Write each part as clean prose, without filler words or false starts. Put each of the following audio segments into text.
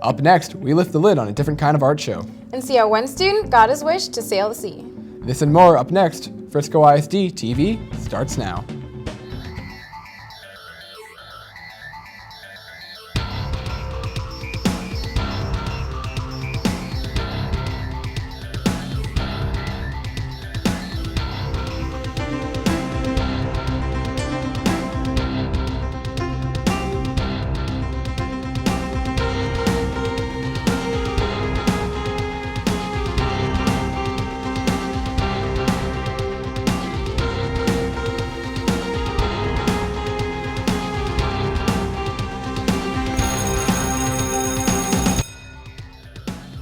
Up next, we lift the lid on a different kind of art show. And see how one student got his wish to sail the sea. This and more up next. Frisco ISD-TV starts now.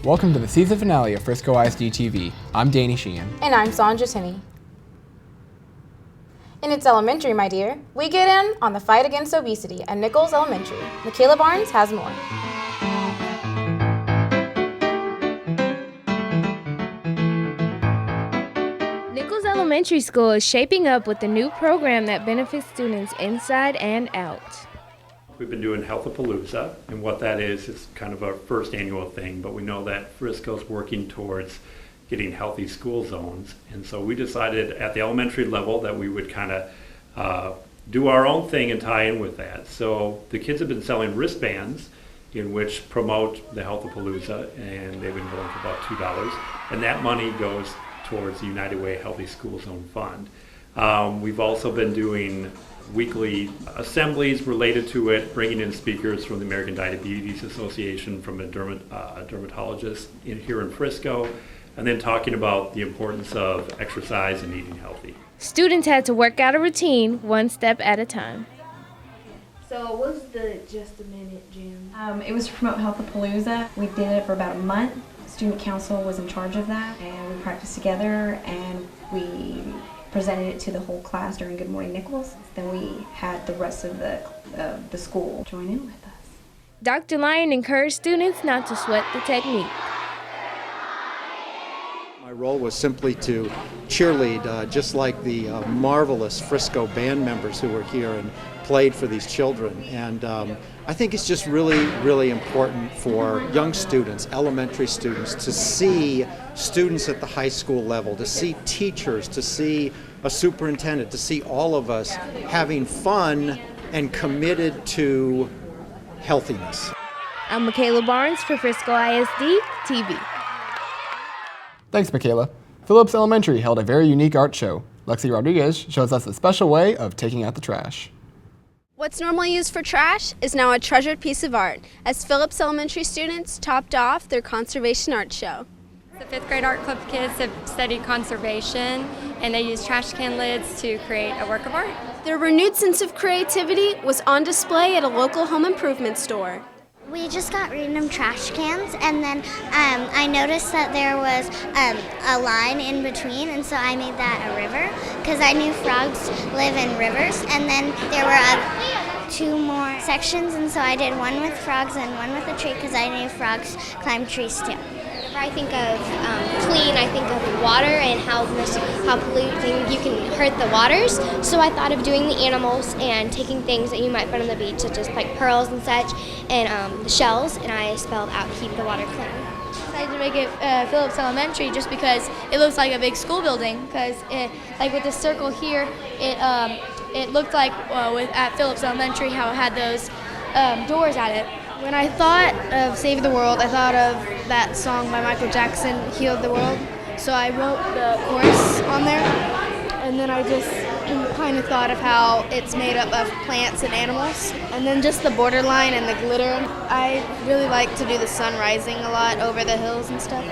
Welcome to the season finale of Frisco ISD-TV. I'm Sheehan. And I'm Sondra Tennie. In its elementary, my dear, we get in on the fight against obesity at Nichols Elementary. Michaela Barnes has more. Nichols Elementary School is shaping up with a new program that benefits students inside and out. We've been doing Healthapalooza, and what that is, it's kind of our first annual thing, but we know that Frisco's working towards getting healthy school zones, and so we decided at the elementary level that we would kind of do our own thing and tie in with that. So the kids have been selling wristbands in which promote the Healthapalooza, and they've been going for about $2, and that money goes towards the United Way Healthy School Zone Fund. We've also been doing weekly assemblies related to it, bringing in speakers from the American Diabetes Association, from a dermatologist here in Frisco, and then talking about the importance of exercise and eating healthy. Students had to work out a routine one step at a time. So what was the Just a Minute Gym? It was to promote Healthapalooza. We did it for about a month. Student council was in charge of that, and we practiced together, and we presented it to the whole class during Good Morning Nichols. Then we had the rest of the school join in with us. Dr. Lyon encouraged students not to sweat the technique. My role was simply to cheerlead, just like the marvelous Frisco band members who were here and played for these children. And I think it's just really, really important for young students, elementary students, to see students at the high school level, to see teachers, to see a superintendent, to see all of us having fun and committed to healthiness. I'm Michaela Barnes for Frisco ISD-TV. Thanks, Michaela. Phillips Elementary held a very unique art show. Lexi Rodriguez shows us a special way of taking out the trash. What's normally used for trash is now a treasured piece of art, as Phillips Elementary students topped off their conservation art show. The 5th grade art club kids have studied conservation, and they use trash can lids to create a work of art. Their renewed sense of creativity was on display at a local home improvement store. We just got random trash cans, and then I noticed that there was a line in between, and so I made that a river, because I knew frogs live in rivers. And then there were 2 more sections, and so I did one with frogs and one with a tree, because I knew frogs climb trees too. I think of clean, I think of water and how polluting you can hurt the waters. So I thought of doing the animals and taking things that you might find on the beach, such as like pearls and such, and shells, and I spelled out keep the water clean. I decided to make it Phillips Elementary just because it looks like a big school building, because like with the circle here, it looked like at Phillips Elementary how it had those doors at it. When I thought of Save the World, I thought of that song by Michael Jackson, Heal the World. So I wrote the chorus on there, and then I just kind of thought of how it's made up of plants and animals. And then just the borderline and the glitter. I really like to do the sun rising a lot over the hills and stuff,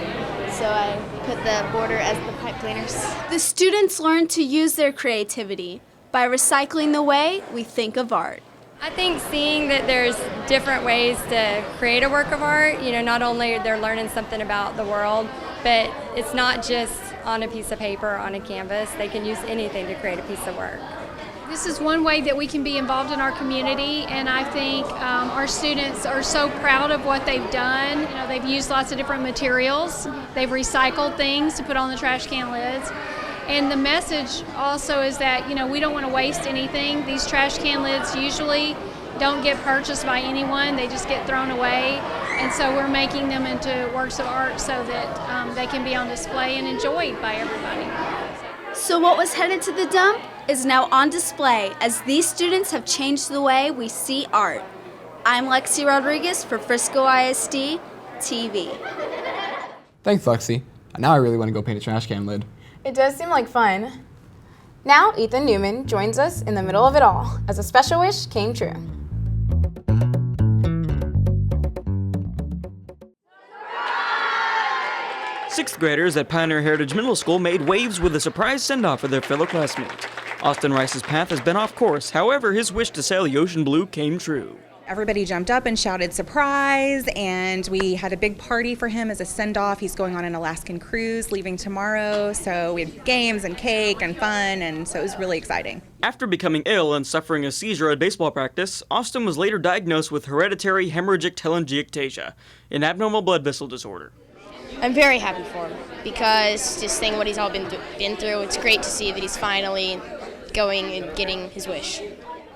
so I put the border as the pipe cleaners. The students learned to use their creativity by recycling the way we think of art. I think seeing that there's different ways to create a work of art, not only they're learning something about the world, but it's not just on a piece of paper, on a canvas. They can use anything to create a piece of work. This is one way that we can be involved in our community, and I think our students are so proud of what they've done. They've used lots of different materials. They've recycled things to put on the trash can lids. And the message also is that, we don't want to waste anything. These trash can lids usually don't get purchased by anyone. They just get thrown away. And so we're making them into works of art so that they can be on display and enjoyed by everybody. So what was headed to the dump is now on display as these students have changed the way we see art. I'm Lexi Rodriguez for Frisco ISD-TV. Thanks, Lexi. Now I really want to go paint a trash can lid. It does seem like fun. Now Ethan Newman joins us in the middle of it all as a special wish came true. Sixth graders at Pioneer Heritage Middle School made waves with a surprise send-off for their fellow classmates. Austin Rice's path has been off course, however, his wish to sail the ocean blue came true. Everybody jumped up and shouted surprise, and we had a big party for him as a send-off. He's going on an Alaskan cruise, leaving tomorrow, so we had games and cake and fun, and so it was really exciting. After becoming ill and suffering a seizure at baseball practice, Austin was later diagnosed with hereditary hemorrhagic telangiectasia, an abnormal blood vessel disorder. I'm very happy for him because just seeing what he's all been through, it's great to see that he's finally going and getting his wish.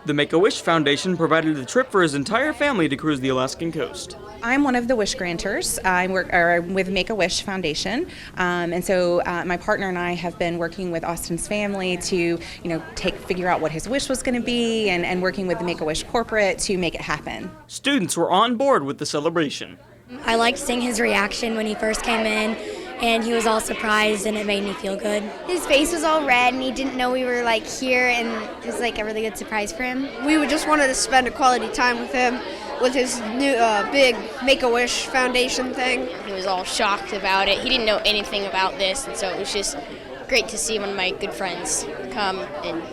The Make-A-Wish Foundation provided a trip for his entire family to cruise the Alaskan coast. I'm one of the wish granters. I work with Make-A-Wish Foundation, and so my partner and I have been working with Austin's family to, figure out what his wish was going to be, and working with the Make-A-Wish corporate to make it happen. Students were on board with the celebration. I liked seeing his reaction when he first came in, and he was all surprised, and it made me feel good. His face was all red, and he didn't know we were here, and it was a really good surprise for him. We just wanted to spend a quality time with him with his new big Make-A-Wish Foundation thing. He was all shocked about it. He didn't know anything about this, and so it was just great to see one of my good friends come and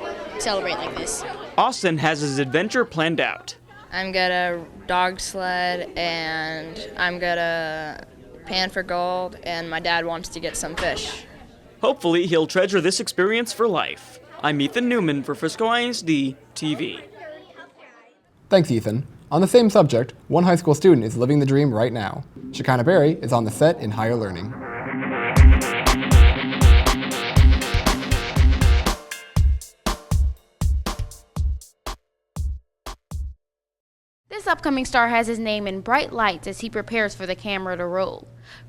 celebrate like this. Austin has his adventure planned out. I'm gonna dog sled, and I'm gonna pan for gold, and my dad wants to get some fish. Hopefully he'll treasure this experience for life. I'm Ethan Newman for Frisco ISD-TV. Thanks, Ethan. On the same subject, one high school student is living the dream right now. Shekinah Berry is on the set in Higher Learning. This upcoming star has his name in bright lights as he prepares for the camera to roll.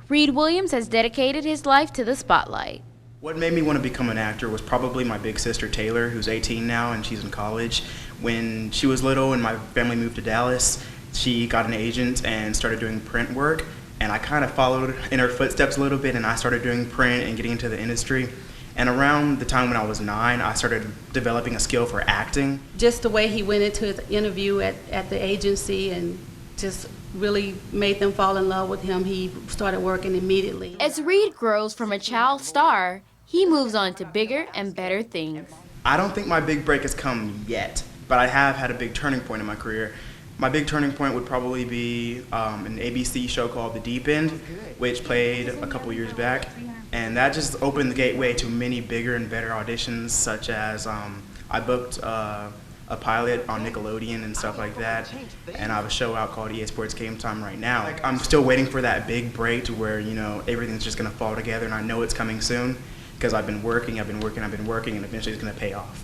Reed Williams has dedicated his life to the spotlight. What made me want to become an actor was probably my big sister Taylor, who's 18 now and she's in college. When she was little and my family moved to Dallas, she got an agent and started doing print work, and I kind of followed in her footsteps a little bit, and I started doing print and getting into the industry. And around the time when I was 9, I started developing a skill for acting. Just the way he went into his interview at the agency and just really made them fall in love with him. He started working immediately. As Reed grows from a child star, he moves on to bigger and better things. I don't think my big break has come yet, but I have had a big turning point in my career. My big turning point would probably be an ABC show called The Deep End, which played a couple years back. And that just opened the gateway to many bigger and better auditions, such as I booked a pilot on Nickelodeon and stuff like that. And I have a show out called EA Sports Game Time right now. I'm still waiting for that big break to where, everything's just gonna fall together, and I know it's coming soon because I've been working, and eventually it's gonna pay off.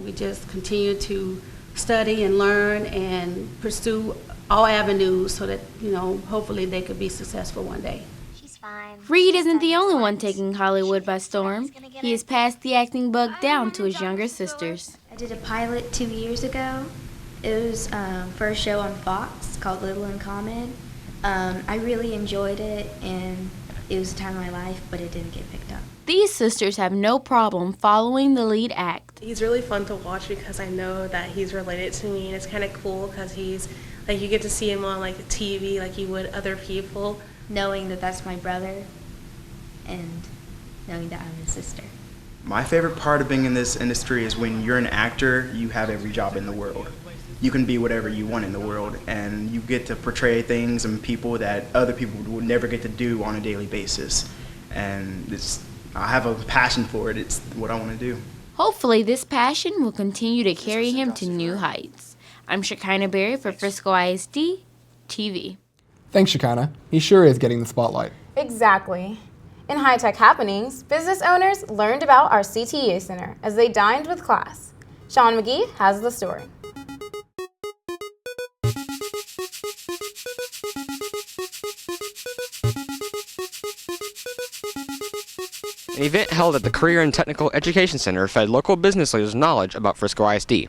We just continue to study and learn and pursue all avenues so that, hopefully they could be successful one day. Reed isn't the only one taking Hollywood by storm. He has passed the acting bug down to his younger sisters. I did a pilot 2 years ago. It was for a show on Fox called Little Uncommon. I really enjoyed it, and it was a time of my life, but it didn't get picked up. These sisters have no problem following the lead act. He's really fun to watch because I know that he's related to me, and it's kind of cool because he's, you get to see him on, the TV like you would other people. Knowing that that's my brother and knowing that I'm his sister. My favorite part of being in this industry is when you're an actor, you have every job in the world. You can be whatever you want in the world, and you get to portray things and people that other people would never get to do on a daily basis. And I have a passion for it. It's what I want to do. Hopefully this passion will continue to carry him to new heights. I'm Shekinah Berry for Frisco ISD-TV. Thanks, Shekinah. He sure is getting the spotlight. Exactly. In high-tech happenings, business owners learned about our CTE Center as they dined with class. Sean McGee has the story. An event held at the Career and Technical Education Center fed local business leaders knowledge about Frisco ISD.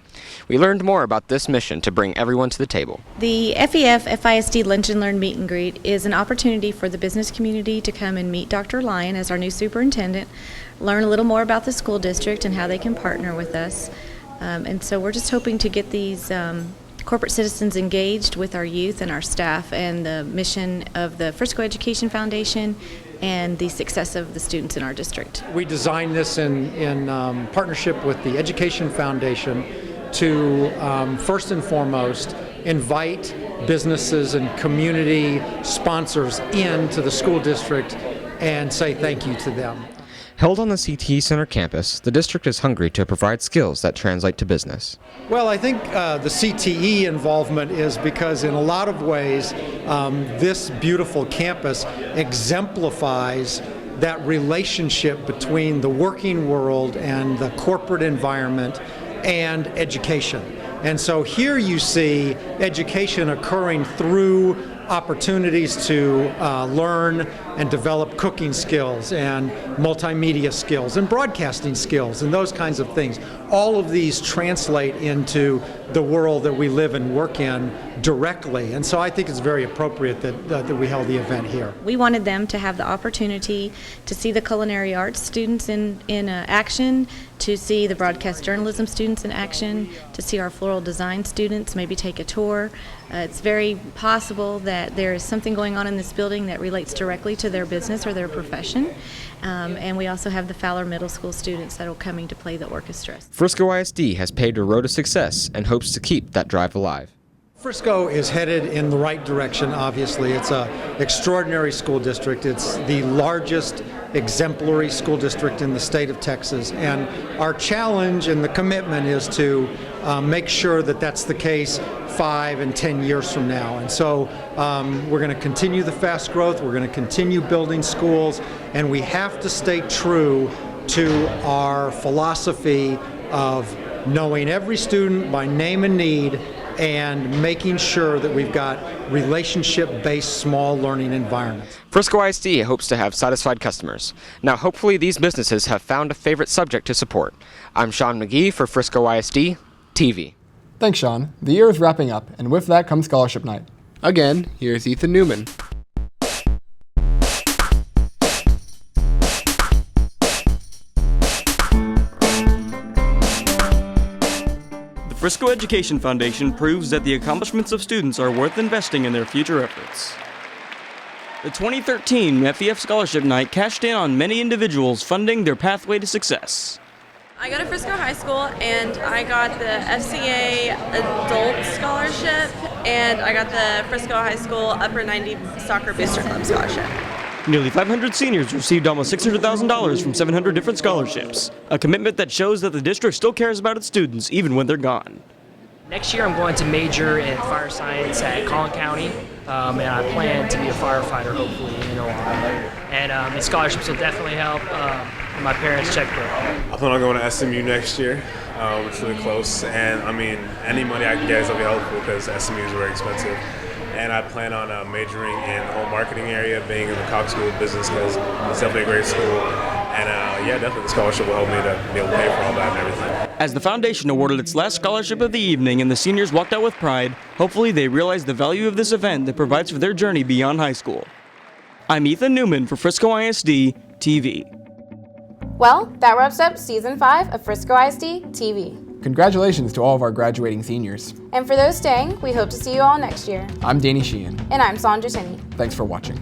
We learned more about this mission to bring everyone to the table. The FISD Lunch and Learn meet and greet is an opportunity for the business community to come and meet Dr. Lyon as our new superintendent, learn a little more about the school district and how they can partner with us. And so we're just hoping to get these corporate citizens engaged with our youth and our staff and the mission of the Frisco Education Foundation and the success of the students in our district. We designed this in partnership with the Education Foundation to first and foremost invite businesses and community sponsors into the school district and say thank you to them. Held on the CTE Center campus, the district is hungry to provide skills that translate to business. Well, I think the CTE involvement is because in a lot of ways this beautiful campus exemplifies that relationship between the working world and the corporate environment and education. And so here you see education occurring through opportunities to learn and develop cooking skills and multimedia skills and broadcasting skills and those kinds of things. All of these translate into the world that we live and work in directly, and so I think it's very appropriate that we held the event here. We wanted them to have the opportunity to see the culinary arts students in action, to see the broadcast journalism students in action, to see our floral design students maybe take a tour. It's very possible that there is something going on in this building that relates directly to their business or their profession. And we also have the Fowler Middle School students that are coming to play the orchestra. Frisco ISD has paved a road to success and hopes to keep that drive alive. Frisco is headed in the right direction, obviously. It's an extraordinary school district. It's the largest exemplary school district in the state of Texas. And our challenge and the commitment is to make sure that that's the case 5 and 10 years from now. And so we're going to continue the fast growth, we're going to continue building schools, and we have to stay true to our philosophy of knowing every student by name and need and making sure that we've got relationship-based small learning environments. Frisco ISD hopes to have satisfied customers. Now hopefully these businesses have found a favorite subject to support. I'm Sean McGee for Frisco ISD-TV. Thanks, Sean. The year is wrapping up, and with that comes Scholarship Night. Again, here's Ethan Newman. The Frisco Education Foundation proves that the accomplishments of students are worth investing in their future efforts. The 2013 FEF Scholarship Night cashed in on many individuals funding their pathway to success. I go to Frisco High School and I got the FCA Adult Scholarship and I got the Frisco High School Upper 90 Soccer Booster Club Scholarship. Nearly 500 seniors received almost $600,000 from 700 different scholarships, a commitment that shows that the district still cares about its students even when they're gone. Next year I'm going to major in fire science at Collin County, and I plan to be a firefighter hopefully in Ohio. And these scholarships will definitely help my parents' checkbook. I plan on going to SMU next year. It's really close, and I mean, any money I can get is going to be helpful because SMU is very expensive. And I plan on majoring in the whole marketing area, being in the Cox School of Business because it's definitely a great school. And yeah, definitely the scholarship will help me to be able to pay for all that and everything. As the foundation awarded its last scholarship of the evening and the seniors walked out with pride, hopefully they realize the value of this event that provides for their journey beyond high school. I'm Ethan Newman for Frisco ISD-TV. Well, that wraps up Season 5 of Frisco ISD-TV. Congratulations to all of our graduating seniors. And for those staying, we hope to see you all next year. I'm Danny Sheehan. And I'm Sondra Tennie. Thanks for watching.